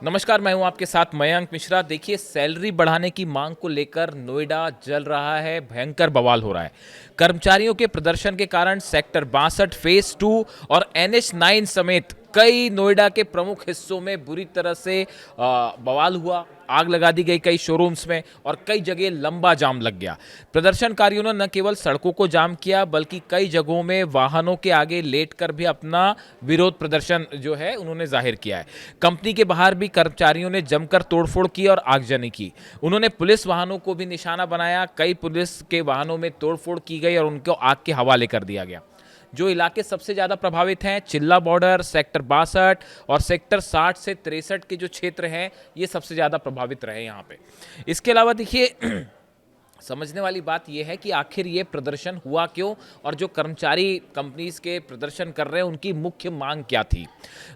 नमस्कार, मैं हूं आपके साथ मयंक मिश्रा। देखिए, सैलरी बढ़ाने की मांग को लेकर नोएडा जल रहा है, भयंकर बवाल हो रहा है। कर्मचारियों के प्रदर्शन के कारण सेक्टर 62 फेज 2 और NH9 समेत कई नोएडा के प्रमुख हिस्सों में बुरी तरह से बवाल हुआ। आग लगा दी गई कई शोरूम्स में और कई जगह लंबा जाम लग गया। प्रदर्शनकारियों ने न केवल सड़कों को जाम किया बल्कि कई जगहों में वाहनों के आगे लेटकर भी अपना विरोध प्रदर्शन जो है उन्होंने जाहिर किया है। कंपनी के बाहर भी कर्मचारियों ने जमकर तोड़फोड़ की और आगजनी की। उन्होंने पुलिस वाहनों को भी निशाना बनाया। कई पुलिस के वाहनों में तोड़फोड़ की गई और उनको आग के हवाले कर दिया गया। जो इलाके सबसे ज़्यादा प्रभावित हैं, चिल्ला बॉर्डर, सेक्टर 62 और सेक्टर 60 से 63 के जो क्षेत्र हैं, ये सबसे ज़्यादा प्रभावित रहे यहाँ पे। इसके अलावा देखिए समझने वाली बात यह है कि आखिर ये प्रदर्शन हुआ क्यों और जो कर्मचारी कंपनीज के प्रदर्शन कर रहे हैं उनकी मुख्य मांग क्या थी।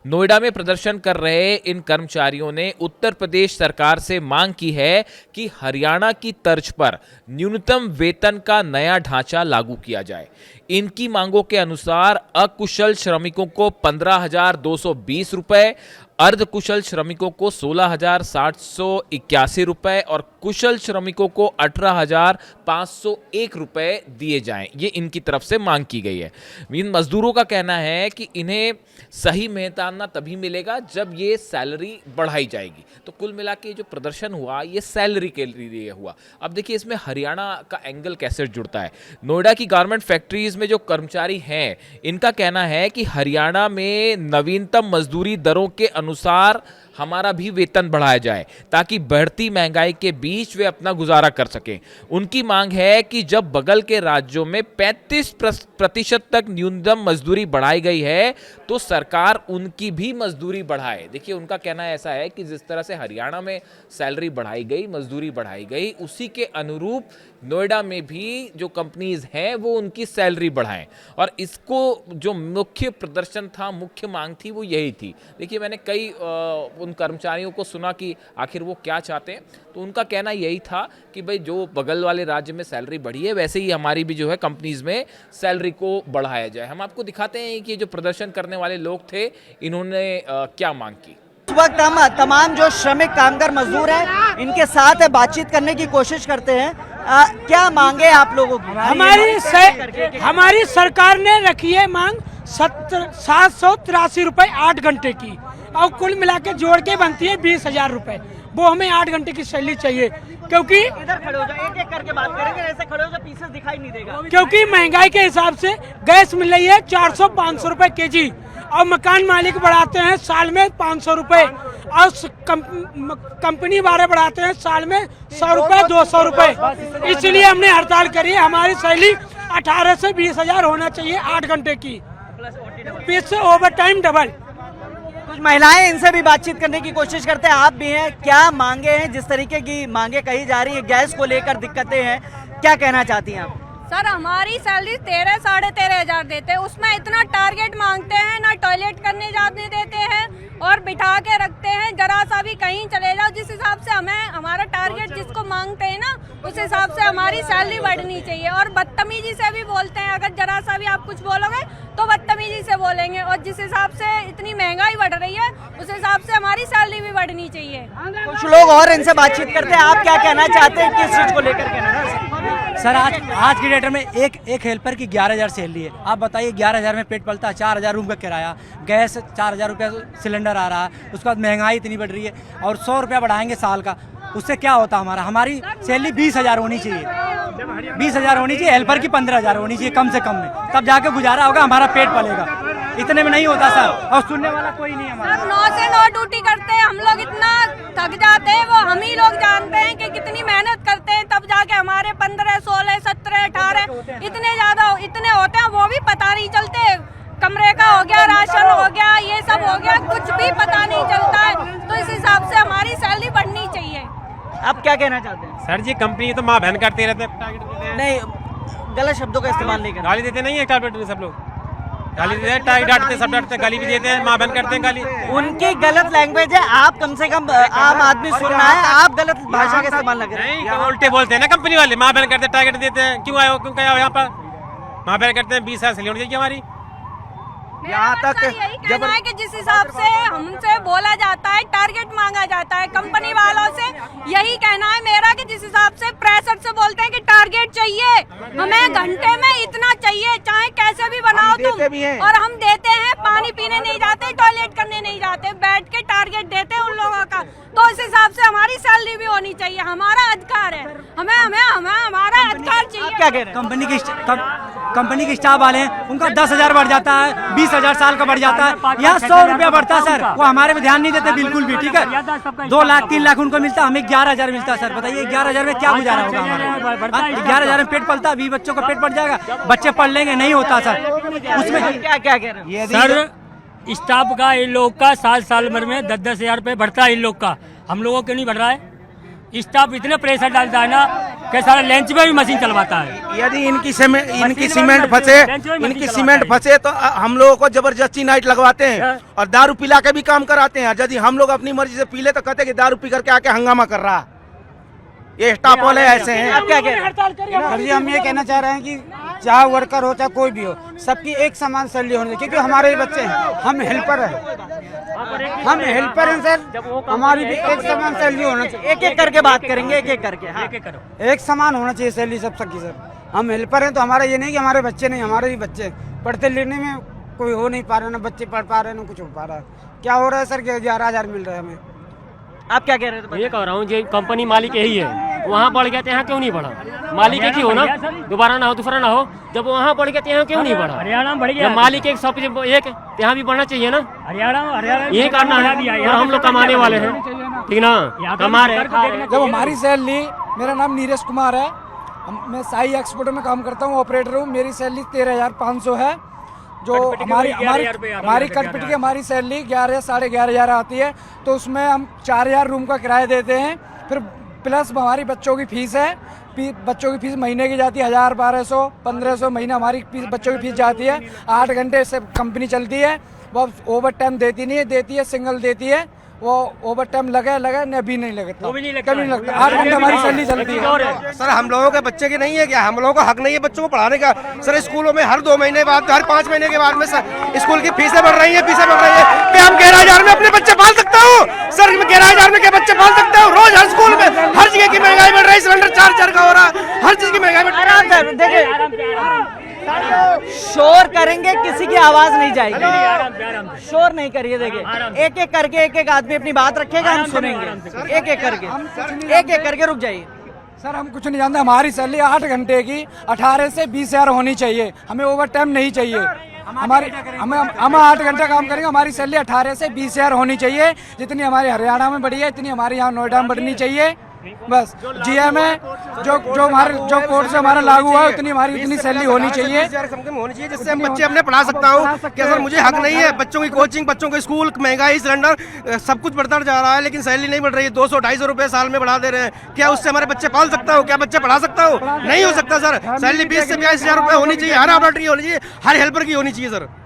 नोएडा में प्रदर्शन कर रहे इन कर्मचारियों ने उत्तर प्रदेश सरकार से मांग की है कि हरियाणा की तर्ज पर न्यूनतम वेतन का नया ढांचा लागू किया जाए। इनकी मांगों के अनुसार अकुशल श्रमिकों को 15,220 रुपए, अर्धकुशल श्रमिकों को 16,781 रुपए और कुशल श्रमिकों को 18,501 रुपए दिए जाएं। ये इनकी तरफ से मांग की गई है। इन मजदूरों का कहना है कि इन्हें सही मेहनताना तभी मिलेगा जब ये सैलरी बढ़ाई जाएगी। तो कुल मिला के जो प्रदर्शन हुआ ये सैलरी के लिए हुआ। अब देखिए इसमें हरियाणा का एंगल कैसे जुड़ता है। नोएडा की गारमेंट फैक्ट्रीज में जो कर्मचारी हैं इनका कहना है कि हरियाणा में नवीनतम मजदूरी दरों के अनुसार हमारा भी वेतन बढ़ाया जाए ताकि बढ़ती महंगाई के बीच वे अपना गुजारा कर सकें। उनकी मांग है कि जब बगल के राज्यों में 35% तक न्यूनतम मजदूरी बढ़ाई गई है तो सरकार उनकी भी मजदूरी बढ़ाए। देखिए उनका कहना ऐसा है कि जिस तरह से हरियाणा में सैलरी बढ़ाई गई, मजदूरी बढ़ाई गई, उसी के अनुरूप नोएडा में भी जो कंपनीज हैं वो उनकी सैलरी बढ़ाएं। और इसको जो मुख्य प्रदर्शन था, मुख्य मांग थी, वो यही थी। देखिए मैंने कई उन कर्मचारियों को सुना कि आखिर वो क्या चाहते हैं, तो उनका कहना यही था कि भाई जो बगल वाले राज्य में सैलरी बढ़ी है वैसे ही हमारी भी जो है कंपनीज में सैलरी को बढ़ाया जाए। हम आपको दिखाते हैं कि जो प्रदर्शन करने वाले लोग थे इन्होंने क्या मांग की। इस वक्त हम तमाम जो श्रमिक कामगार मजदूर हैं इनके साथ बातचीत करने की कोशिश करते हैं। क्या मांगे आप लोगों की? हमारी सरकार ने रखी है मांग 783 रुपए 8 घंटे की और कुल मिला के जोड़ के बनती है 20,000 रुपए। वो हमें 8 घंटे की सैलरी चाहिए क्योंकि इधर खड़े हो जाओ, एक एक करके बात करेंगे। ऐसे खड़े हो जाओ, पीछे दिखाई नहीं देगा। क्योंकि महंगाई के हिसाब से गैस मिल रही है 400-500 रुपए केजी और मकान मालिक बढ़ाते हैं साल में 500 रुपए और कंपनी वाले बढ़ाते हैं साल में 100 रुपए 200 रुपए। इसलिए हमने हड़ताल करी है। हमारी सैलरी 18 से 20,000 होना चाहिए 8 घंटे की, प्लस ओवर टाइम डबल। कुछ महिलाएं, इनसे भी बातचीत करने की कोशिश करते हैं। आप भी हैं, क्या मांगे हैं? जिस तरीके की मांगे कही जा रही है, गैस को लेकर दिक्कतें हैं, क्या कहना चाहती हैं आप? सर हमारी सैलरी 13-13,500 देते हैं, उसमें इतना टारगेट मांगते हैं, ना टॉयलेट करने जाने देते हैं और बिठा के रखते हैं। जरा सा भी कहीं चले जाओ, जिस हिसाब से हमें हमारा टारगेट जिसको मांगते हैं ना उस हिसाब से हमारी सैलरी बढ़नी चाहिए। और बदतमीजी से भी बोलते हैं, अगर जरा सा भी आप कुछ बोलोगे तो बदतमीजी से बोलेंगे। और जिस हिसाब से इतनी महंगाई बढ़ रही है उस हिसाब से हमारी सैलरी भी बढ़नी चाहिए। कुछ लोग और इनसे बातचीत करते हैं। आप क्या कहना चाहते हैं, किस चीज को लेकर कहना चाहते हैं? सर आज की डेट में एक हेल्पर की 11,000 सैलरी है। आप बताइए 11,000 में पेट पलता है? 4,000 रूम का किराया, गैस 4,000 रुपया सिलेंडर आ रहा है, उसके बाद महंगाई इतनी बढ़ रही है और 100 रुपया बढ़ाएंगे साल का, उससे क्या होता हमारी सैलरी 20,000 होनी चाहिए। 20,000 होनी चाहिए, हेल्पर की 15,000 होनी चाहिए कम से कम में, तब जाके गुजारा होगा, हमारा पेट पलेगा। इतने में नहीं होता सर, और सुनने वाला कोई नहीं हमारा। 9 से 9 ड्यूटी करते हैं हम लोग, इतना थक जाते हैं, वो हम ही लोग जानते हैं कि कितनी मेहनत करते हैं, तब जाके हमारे 15, 16, 17, 18 इतने होते हैं, वो भी पता नहीं चलते। कमरे का हो गया, राशन हो गया, ये सब हो गया, कुछ भी पता नहीं चलता है। तो इस हिसाब से हमारी सैलरी बढ़नी चाहिए। आप क्या कहना चाहते हैं? सर जी कंपनी तो माँ बहन करते रहते हैं। नहीं, गलत शब्दों का इस्तेमाल नहीं करना। गाली देते नहीं है टारगेट सब लोग, गाली देते हैं, टाइट डांटते, सब डांटते, गाली भी देते हैं, माँ बहन करते हैं गाली। उनकी गलत लैंग्वेज है, आप कम से कम आम आदमी सुन रहा है, आप गलत भाषा का इस्तेमाल न करें। नहीं, उल्टे बोलते हैं ना कंपनी वाले, माँ बहन करते, टारगेट देते हैं। क्यों आए हो, क्यों क्या हो यहाँ पर? माँ बहन करते हैं, 20,000 सैलरी होनी चाहिए हमारी। यहाँ तक यही कहना है कि जिस हिसाब से हमसे बोला जाता है, टारगेट मांगा जाता है कंपनी वालों से, यही कहना है मेरा कि जिस हिसाब से प्रेशर से बोलते हैं कि टारगेट चाहिए, हमें घंटे में इतना चाहिए, चाहे कैसे भी बनाओ तुम, और हम देते हैं। पानी पीने नहीं जाते, टॉयलेट करने नहीं जाते, बैठ के टारगेट देते हैं उन लोगों का। तो इस हिसाब से हमारी सैलरी भी होनी चाहिए, हमारा अधिकार है, हमें हमें हमें हमारा अधिकार चाहिए। क्या कह रहे हैं? कंपनी के स्टाफ वाले हैं, उनका 10,000 बढ़ जाता है, 20,000 साल का बढ़ जाता है, यहाँ 100 रुपया बढ़ता है सर। वो हमारे पे ध्यान नहीं देते बिल्कुल भी, ठीक है। 2 लाख 3 लाख उनको मिलता है, हमें 11,000 मिलता है सर। बताइए 11,000 में क्या गुजारा होगा हमारा? 11,000 में पेट पलता, 20 बच्चों का पेट पड़ जाएगा, बच्चे पढ़ लेंगे, नहीं होता सर। उसमें क्या क्या कह रहे हैं? सर स्टाफ का इन लोग का साल भर में 10-10 हजार रुपये बढ़ता है इन लोग का, हम लोगों को नहीं बढ़ रहा है। स्टाफ इतने प्रेशर डालता है ना कि सारा लंच में भी मशीन चलवाता है। यदि इनकी सीमेंट फंसे तो हम लोगों को जबरदस्ती नाइट लगवाते हैं और दारू पिला के भी काम कराते हैं। यदि हम लोग अपनी मर्जी से पी ले तो कहते हैं कि दारू पी करके आके हंगामा कर रहा। ये स्टाफ वाले ऐसे हैं। आप क्या कह रहे हैं? सर जी हम ये कहना चाह रहे हैं कि चाहे वर्कर हो चाहे कोई भी हो, सबकी एक समान सैलरी होनी चाहिए, क्योंकि हमारे ही बच्चे हैं, हम हेल्पर हैं, सर, हमारी भी एक समान सैलरी होना चाहिए। एक एक करके बात करेंगे, एक एक करके। हाँ। एक समान होना चाहिए सैलरी सब सबकी सर। हम हेल्पर हैं तो हमारा ये नहीं कि हमारे बच्चे नहीं, हमारे भी बच्चे पढ़ते लिखने में कोई हो नहीं पा रहा, ना बच्चे पढ़ पा रहे हैं, ना कुछ हो पा रहा है। क्या हो रहा है सर कि 11,000 मिल रहा है हमें। आप क्या कह रहे थे? ये कह रहा हूँ जो कंपनी मालिक यही है, वहाँ बढ़ गया तो यहाँ क्यों नहीं बढ़ा? मालिक एक ही हो ना, दोबारा ना हो दूसरा ना हो। जब वहाँ बढ़ गया तो यहाँ क्यों नहीं बढ़ा? हरियाणा बढ़ गया, मालिक एक सब एक यहाँ भी बढ़ना चाहिए ना। हरियाणा यही करना है, और हम लोग कमाने वाले हैं, ठीक ना, कमा रहे हैं। जब हमारी सैलरी, मेरा नाम नीरज कुमार है, मैं साई एक्सपोर्टर में काम करता हूँ, ऑपरेटर हूँ। मेरी सैलरी 13,500 है। जो हमारी कंपनी की हमारी सैलरी 11 साढ़े 11,000 आती है, तो उसमें हम 4,000 रूम का किराया देते हैं, फिर प्लस हमारी बच्चों की फीस है। बच्चों की फीस महीने की जाती है 1,000, 1,200, 1,500 महीना हमारी बच्चों की फीस जाती है। 8 घंटे से कंपनी चलती है, वो ओवर टाइम देती नहीं है, देती है सिंगल देती है। वो ओवर टाइम लगे न भी नहीं लगता, कभी नहीं लगता। 8 घंटे हमारी सैलरी चलती है। सर हम लोगों के बच्चे के नहीं है क्या? हम लोगों को हक नहीं है बच्चों को पढ़ाने का? सर स्कूलों में हर 2 महीने बाद, हर 5 महीने के बाद में सर स्कूल की फीसें बढ़ रही है, क्या हम 11,000 में अपने बच्चे पाल सकता हूँ? सर 11,000 में क्या बच्चे पाल सकता हूँ? रोज हर स्कूल में हर जगह की महंगाई बढ़ रही है, सिलेंडर 4 का हो रहा है, हर चीज की महंगाई बढ़ रही है। शोर करेंगे, किसी की आवाज नहीं जाएगी। शोर नहीं करिए। देखिए एक एक करके एक एक आदमी अपनी बात रखेगा, हम सुनेंगे। एक एक करके रुक जाइए। सर हम कुछ नहीं जानते, हमारी सैलरी 8 घंटे की 18 से 20,000 होनी चाहिए, हमें ओवर टाइम नहीं चाहिए। हम 8 घंटे काम करेंगे, हमारी सैलरी 18 से 20,000 होनी चाहिए। जितनी हमारी हरियाणा में बढ़ी है, इतनी हमारे यहाँ नोएडा में बढ़नी चाहिए। बस जीएम में जो कोर्ट से हमारा लागू हुआ है, उतनी सैलरी होनी चाहिए, जिससे हम बच्चे अपने पढ़ा सकता हूँ। क्या सर मुझे हक नहीं है? बच्चों की कोचिंग, बच्चों के स्कूल, महंगाई, सिलेंडर सब कुछ बढ़ता जा रहा है, लेकिन सैलरी नहीं बढ़ रही है। 200-250 रुपए साल में बढ़ा दे रहे हैं। क्या उससे हमारे बच्चे पाल सकता हूँ? क्या बच्चे पढ़ा सकता हूँ? नहीं हो सकता सर। सैलरी 20 से 22,000 रुपए होनी चाहिए, हर ऑपरेटर की होनी चाहिए, हर हेल्पर की होनी चाहिए सर।